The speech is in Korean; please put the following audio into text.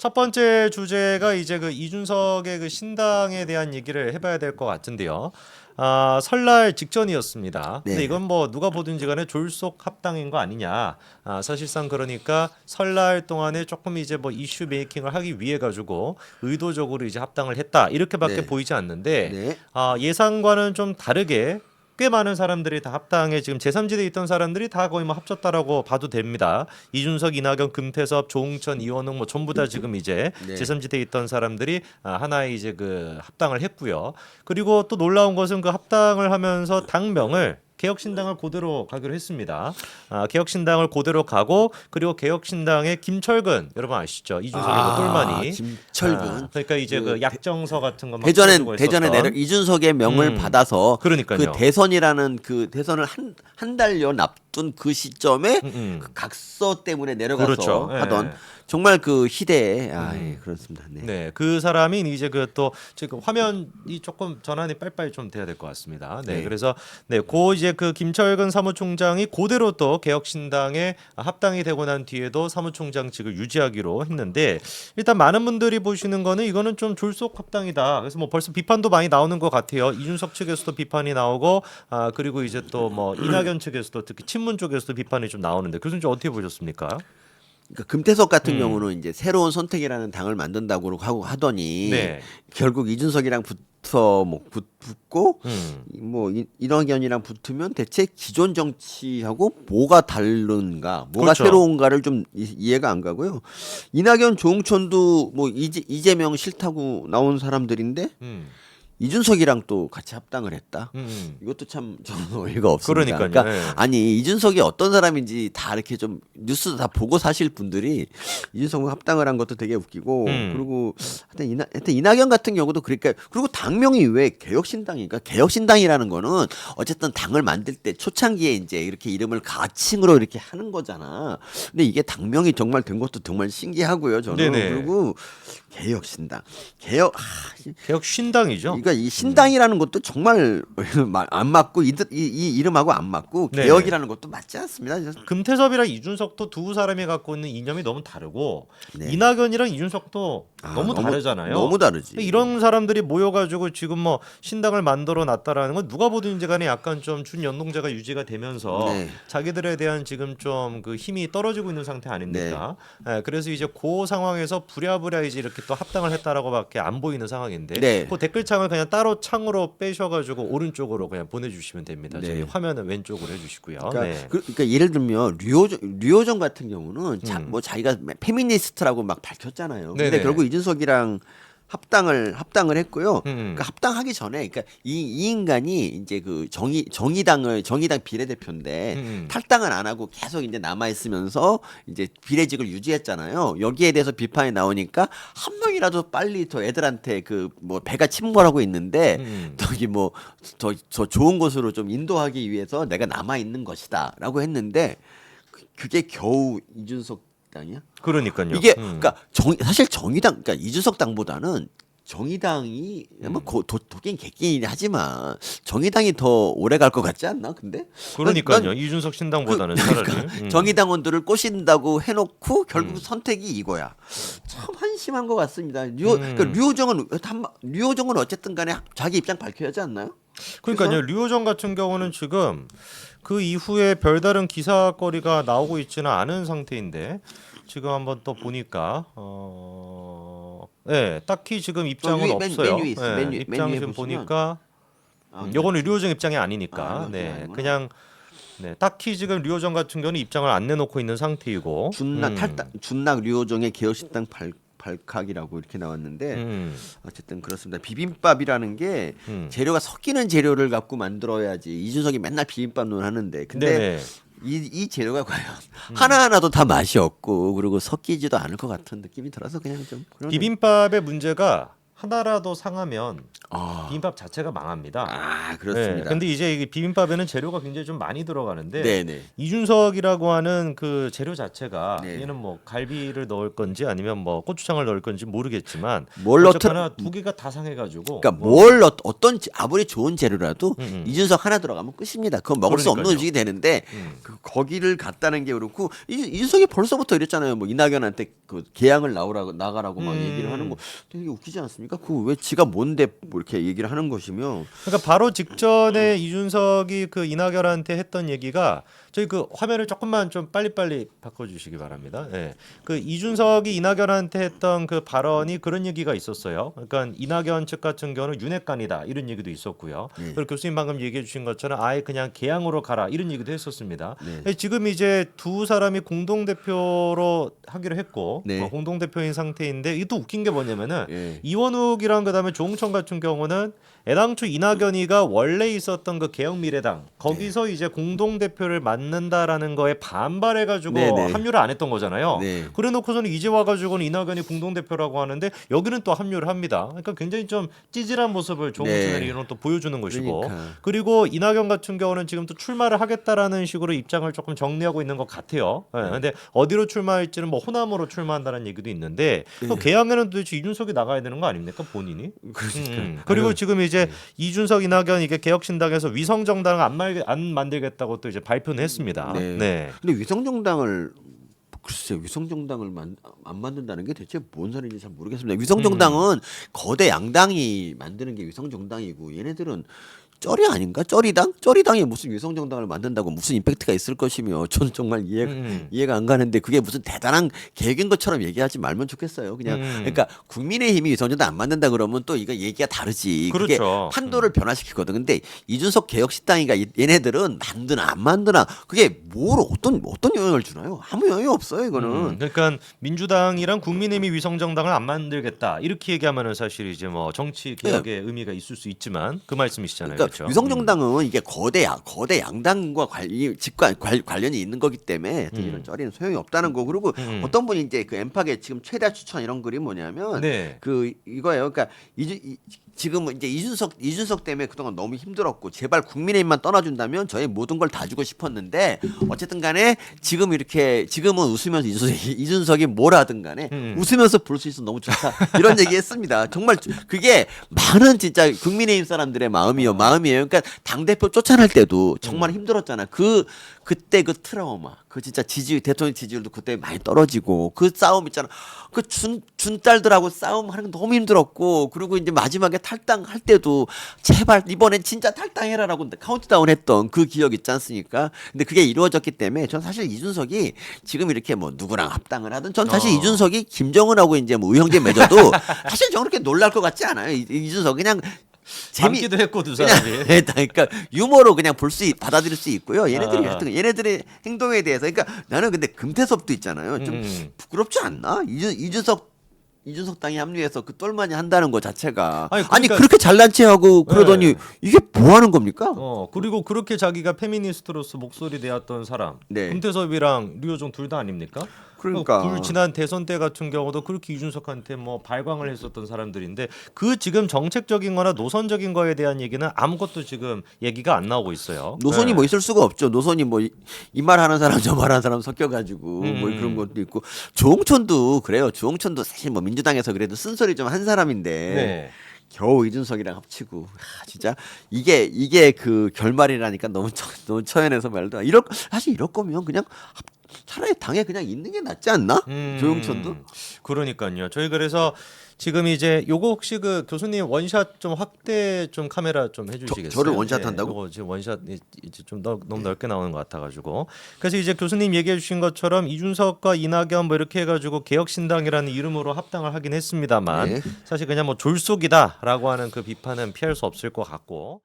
첫 번째 주제가 이제 그 이준석의 그 신당에 대한 얘기를 해봐야 될 것 같은데요. 설날 직전이었습니다. 근데 네. 이건 뭐 누가 보든지 간에 졸속 합당인 거 아니냐. 사실상 그러니까 설날 동안에 조금 이제 뭐 이슈 메이킹을 하기 위해 가지고 의도적으로 이제 합당을 했다. 이렇게밖에 네. 보이지 않는데 네. 예상과는 좀 다르게 꽤 많은 사람들이 다 합당에 지금 제3지대에 있던 사람들이 다 거의 뭐 합쳤다라고 봐도 됩니다. 이준석, 이낙연, 금태섭, 조응천, 이원웅 뭐 전부 다 지금 이제 네. 제3지대에 있던 사람들이 하나의 이제 그 합당을 했고요. 그리고 또 놀라운 것은 그 합당을 하면서 당명을 개혁신당을 그대로 가기로 했습니다. 개혁신당을 그대로 가고 그리고 개혁신당의 김철근 여러분 아시죠? 이준석의 그 똘마니. 김철근. 그러니까 이제 그 약정서 같은 거막 대전에 내려 이준석의 명을 받아서 그러니까요. 그 대선이라는 그 대선을 한 달여 앞둔 그 시점에 그 각서 때문에 내려가서 그렇죠. 하던 예. 정말 그 희대에 예, 그렇습니다. 네. 네, 그 사람이 이제 그 또 지금 화면이 조금 전환이 빨리빨리 좀 돼야 될 것 같습니다. 네, 네. 그래서 고 이제 그 김철근 사무총장이 그대로 또 개혁신당에 합당이 되고 난 뒤에도 사무총장직을 유지하기로 했는데 일단 많은 분들이 보시는 거는 이거는 좀 졸속 합당이다. 그래서 뭐 벌써 비판도 많이 나오는 것 같아요. 이준석 측에서도 비판이 나오고 그리고 이제 또 뭐 이낙연 측에서도 특히 친문 쪽에서도 비판이 좀 나오는데 교수님 좀 어떻게 보셨습니까? 그러니까 금태섭 같은 경우는 이제 새로운 선택이라는 당을 만든다고 하고 하더니 네. 결국 이준석이랑 붙어 뭐 붙고 뭐 이낙연이랑 붙으면 대체 기존 정치하고 뭐가 다른가, 뭐가 그렇죠. 새로운가를 좀 이해가 안 가고요. 이낙연, 조응천도 뭐 이재명 싫다고 나온 사람들인데 음. 이준석이랑 또 같이 합당을 했다. 이것도 참 저는 어이가 없습니다. 그러니까요. 그러니까 예. 아니 이준석이 어떤 사람인지 다 이렇게 좀 뉴스 다 보고 사실 분들이 이준석과 합당을 한 것도 되게 웃기고 그리고 하여튼 이낙연 같은 경우도 그러니까 그리고 당명이 왜 개혁신당이니까 개혁신당이라는 거는 어쨌든 당을 만들 때 초창기에 이제 이렇게 이름을 가칭으로 이렇게 하는 거잖아. 근데 이게 당명이 정말 된 것도 정말 신기하고요. 저는 네네. 그리고 개혁신당 개혁신당이죠. 그러니까 이 신당이라는 것도 정말 안 맞고 이 이름하고 안 맞고 네. 개혁이라는 것도 맞지 않습니다. 금태섭이랑 이준석도 두 사람이 갖고 있는 이념이 너무 다르고 네. 이낙연이랑 이준석도 너무 다르잖아요. 너무 다르지. 이런 사람들이 모여가지고 지금 뭐 신당을 만들어 놨다라는 건 누가 보든지 간에 약간 좀 준연동제가 유지가 되면서 네. 자기들에 대한 지금 좀 그 힘이 떨어지고 있는 상태 아닙니까? 그래서 이제 그 상황에서 부랴부랴 이제 이렇게 또 합당을 했다라고밖에 안 보이는 상황인데 네. 그 댓글창을 그냥 따로 창으로 빼셔가지고 오른쪽으로 그냥 보내주시면 됩니다. 네. 저희 화면은 왼쪽으로 해주시고요. 그러니까, 네. 그러니까 예를 들면 류호정 같은 경우는 뭐 자기가 페미니스트라고 막 밝혔잖아요. 근데 네네. 결국 이준석이랑 합당을 했고요. 그러니까 합당하기 전에 그러니까 이 인간이 이제 그 정의당 비례대표인데 탈당을 안 하고 계속 이제 남아 있으면서 이제 비례직을 유지했잖아요. 여기에 대해서 비판이 나오니까 한 명이라도 빨리 더 애들한테 그 뭐 배가 침몰하고 있는데 저기 뭐 더 좋은 곳으로 좀 인도하기 위해서 내가 남아 있는 것이다라고 했는데 그게 겨우 이준석 당이야? 그러니까요. 이게 그러니까 사실 정의당 그러니까 이준석 당보다는 정의당이 뭐 도끼는 개끼긴 하지만 정의당이 더 오래 갈 것 같지 않나? 근데 그러니까요. 이준석 신당보다는 차라리 그러니까 정의당원들을 꼬신다고 해놓고 결국 선택이 이거야. 참 한심한 것 같습니다. 그러니까 류호정은 어쨌든 간에 자기 입장 밝혀야 하지 않나요? 그러니까요. 류호정 같은 경우는 지금 그 이후에 별다른 기사거리가 나오고 있지는 않은 상태인데 지금 한번 또 보니까 네, 딱히 지금 입장은 없어요. 메뉴에 있어. 네, 메뉴에 입장 지금 보시면. 보니까 요거는 류호정 입장이 아니니까 이건 네, 아니구나. 그냥 네, 딱히 지금 류호정 같은 경우는 입장을 안 내놓고 있는 상태이고 준낙 류호정의 개혁신당 발칵이라고 이렇게 나왔는데 어쨌든 그렇습니다. 비빔밥이라는 게 재료가 섞이는 재료를 갖고 만들어야지. 이준석이 맨날 비빔밥론 하는데 근데 네네. 이 재료가 과연 하나하나도 다 맛이 없고 그리고 섞이지도 않을 것 같은 느낌이 들어서 그냥 좀 그런 비빔밥의 문제가 하나라도 상하면 아, 비빔밥 자체가 망합니다. 아 네, 그렇습니다. 근데 이제 이게 비빔밥에는 재료가 굉장히 좀 많이 들어가는데 네네. 이준석이라고 하는 그 재료 자체가 네. 얘는 뭐 갈비를 넣을 건지 아니면 뭐 고추장을 넣을 건지 모르겠지만 뭘 어쨌거나 두 개가 다 상해가지고 그러니까 뭐, 어떤 아무리 좋은 재료라도 이준석 하나 들어가면 끝입니다. 그건 먹을 수 없는 그러니까요. 음식이 되는데 거기를 갔다는 게 그렇고 이준석이 벌써부터 이랬잖아요. 뭐 이낙연한테 그 개항을 나가라고 막 얘기를 하는 거 되게 웃기지 않습니까? 그 왜 지가 뭔데 뭐 이렇게 얘기를 하는 것이며 그러니까 바로 직전에 이준석이 그 이낙연한테 했던 얘기가 저희 그 화면을 조금만 좀 빨리빨리 바꿔주시기 바랍니다. 예. 그 이준석이 이낙연한테 했던 그 발언이 그런 얘기가 있었어요. 그러니까 이낙연 측 같은 경우는 윤핵관이다 이런 얘기도 있었고요. 그리고 교수님 방금 얘기해주신 것처럼 아예 그냥 개항으로 가라 이런 얘기도 했었습니다. 네. 지금 이제 두 사람이 공동 대표로 하기로 했고 네. 공동 대표인 상태인데 이게 또 웃긴 게 뭐냐면은 예. 이원욱이랑 그다음에 조홍천 같은 경우는 애당초 이낙연이가 원래 있었던 그 개혁미래당 거기서 이제 공동 대표를 맡는다라는 거에 반발해가지고 네네. 합류를 안 했던 거잖아요. 네. 그래놓고서는 이제 와가지고는 이낙연이 공동 대표라고 하는데 여기는 또 합류를 합니다. 그러니까 굉장히 좀 찌질한 모습을 조홍천 네. 의원은 또 보여주는 것이고, 그러니까. 그리고 이낙연 같은 경우는 지금 또 출마를 하겠다라는 식으로 입장을 조금 정리하고 있는 것 같아요. 예, 근데 어디로 출마할지는 뭐 호남으로 출마한다는 얘기도 있는데 또 개항에는 도대체 이준석이 나가야 되는 거 아닙니까 본인이? 그리고 지금 이제 이준석 이낙연 이게 개혁신당에서 위성정당을 안 만들겠다고 또 이제 발표는 했습니다. 네. 네. 근데 위성정당을 글쎄요, 위성정당을 안 만든다는 게 대체 뭔 소리인지 잘 모르겠습니다. 위성정당은 거대 양당이 만드는 게 위성정당이고 얘네들은 쩌리 아닌가? 쩌리당? 쩌리당이 무슨 위성정당을 만든다고 무슨 임팩트가 있을 것이며 저는 정말 이해가 안 가는데 그게 무슨 대단한 계획인 것처럼 얘기하지 말면 좋겠어요. 그냥 그러니까 국민의힘이 위성정당 안 만든다 그러면 또 이거 얘기가 다르지. 그게 그렇죠. 판도를 변화시키거든. 근데 이준석 개혁식당이가 얘네들은 만드나 안 만드나 그게 뭘 어떤 영향을 주나요? 아무 영향이 없어요. 이거는. 그러니까 민주당이랑 국민의힘이 위성정당을 안 만들겠다 이렇게 얘기하면은 사실 이제 뭐 정치 개혁의 의미가 있을 수 있지만 그 말씀이시잖아요. 그러니까 그렇죠? 위성정당은 이게 거대 양당과 관련이 있는 거기 때문에 이런 쩌리는 소용이 없다는 거. 그리고 어떤 분이 이제 그 엠팍의 지금 최다 추천 이런 글이 뭐냐면 네. 그 이거예요. 그러니까 지금은 이제 이준석 때문에 그동안 너무 힘들었고 제발 국민의힘만 떠나준다면 저희 모든 걸 다 주고 싶었는데 어쨌든 간에 지금은 웃으면서 이준석이 뭘 하든 간에 웃으면서 볼 수 있어서 너무 좋다 이런 얘기했습니다. 정말 그게 많은 진짜 국민의힘 사람들의 마음이에요. 그러니까 당 대표 쫓아낼 때도 정말 힘들었잖아. 그때 그 트라우마, 그 진짜 대통령 지지율도 그때 많이 떨어지고 그 싸움 있잖아. 그 준딸들하고 싸움하는 거 너무 힘들었고 그리고 이제 마지막에 탈당할 때도 제발 이번엔 진짜 탈당해라라고 카운트다운 했던 그 기억 있지 않습니까? 근데 그게 이루어졌기 때문에 전 사실 이준석이 지금 이렇게 뭐 누구랑 합당을 하든 전 사실 이준석이 김정은하고 이제 뭐 의형제 맺어도 사실 저는 그렇게 놀랄 것 같지 않아요. 이준석 그냥 재미도 했고 두 사람이. 그러니까 유머로 그냥 받아들일 수 있고요. 얘네들의 행동에 대해서 그러니까 나는 근데 금태섭도 있잖아요. 좀 부끄럽지 않나? 이준석 당이 합류해서 그 똘마니 한다는 것 자체가 아니, 아니 그러니까- 그렇게 잘난 체하고 그러더니 이게 뭐 하는 겁니까? 그리고 그렇게 자기가 페미니스트로서 목소리 내었던 사람 네. 금태섭이랑 류호정 둘 다 아닙니까? 그러니까. 지난 대선 때 같은 경우도 그렇게 이준석한테 뭐 발광을 했었던 사람들인데 그 지금 정책적인 거나 노선적인 거에 대한 얘기는 아무것도 지금 얘기가 안 나오고 있어요. 노선이 네. 뭐 있을 수가 없죠. 노선이 뭐 이 말 하는 사람 저 말 하는 사람 섞여가지고 뭐 그런 것도 있고 조홍천도 그래요. 조홍천도 사실 뭐 민주당에서 그래도 쓴소리 좀 한 사람인데 네. 겨우 이준석이랑 합치고 진짜 이게 그 결말이라니까 너무 처연해서 말도 사실 이럴 거면 그냥 차라리 당에 그냥 있는 게 낫지 않나? 조홍천도 그러니까요. 저희 그래서 지금 이제 요거 혹시 그 교수님 원샷 좀 확대 좀 카메라 좀 해주시겠어요? 저를 원샷 한다고? 요거 지금 원샷 이제 좀 너무 넓게 나오는 것 같아가지고 그래서 이제 교수님 얘기해주신 것처럼 이준석과 이낙연 뭐 이렇게 해가지고 개혁신당이라는 이름으로 합당을 하긴 했습니다만 네. 사실 그냥 뭐 졸속이다라고 하는 그 비판은 피할 수 없을 것 같고.